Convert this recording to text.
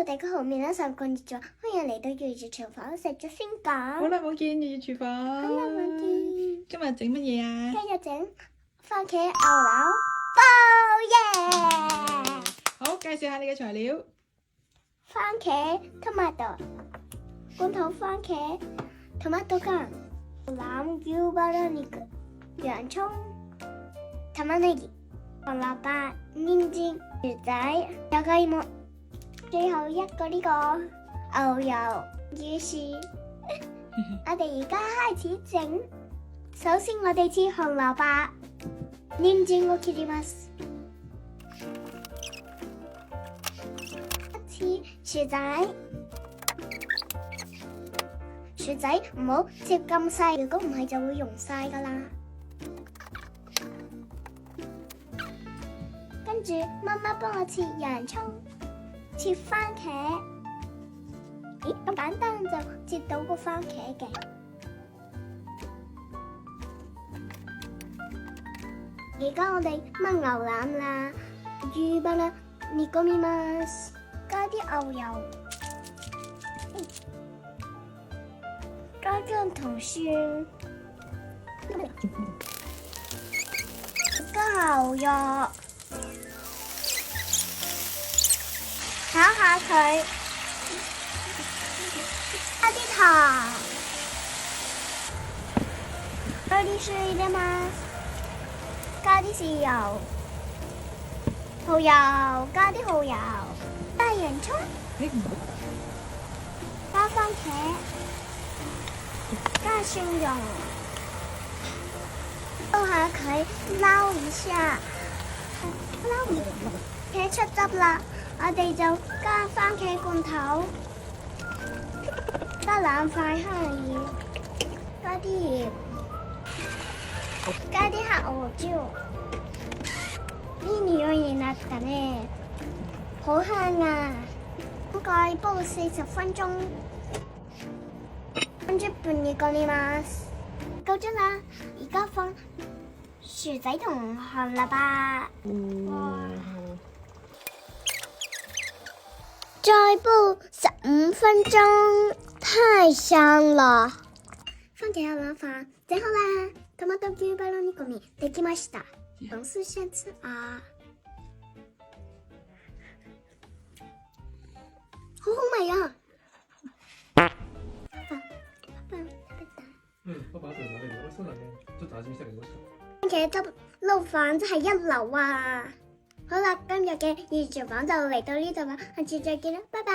大家好，皆さんこんにちは，歡迎嚟到粵語廚房，食咗先講。好耐冇見粵語廚房。好耐冇見。今日整乜嘢啊？今日整番茄牛柳煲耶！好，介紹下你嘅材料。番茄 tomato 罐頭番茄 tomato 乾牛柳牛バラ肉洋葱玉ねぎ紅蘿蔔人參薯仔じゃがいも最後一個呢個牛油於是我哋而家開始整。首先我哋切紅蘿蔔人參を切ります。切薯仔，薯仔唔好切咁細，如果唔係就會溶晒噶啦。跟住媽媽幫我切洋葱，切番茄。咦，咁簡單就切到個番茄嘅。而家我哋燜牛腩啦，魚巴啦，煮込みます。加啲牛油，加薑同蒜，加牛肉，炒下佢，加啲糖，加啲水入れます。加啲豉油，蠔油，加啲蠔油。加洋葱，加番茄，加蒜蓉，撈下佢，撈一下，茄出汁啦，我哋就加番茄罐頭，加兩塊蝦鹽，加啲鹽，加啲黑胡椒。いい匂いになったね。好香啊！蓋煲40分鐘，30分煮込みます。夠鐘啦，而家放薯仔同紅蘿蔔。哇！再煲15分鐘，太香了。番茄牛腩飯整好啦，トマト牛バラ煮込みできました。等試下次啊！好好味啊！爸爸做我哋我新嚟嘅，都打算食嚟嗰番茄汁撈飯真係一流啊！好啦，今日嘅粵語廚房就嚟到呢度啦，下次再見啦，拜拜。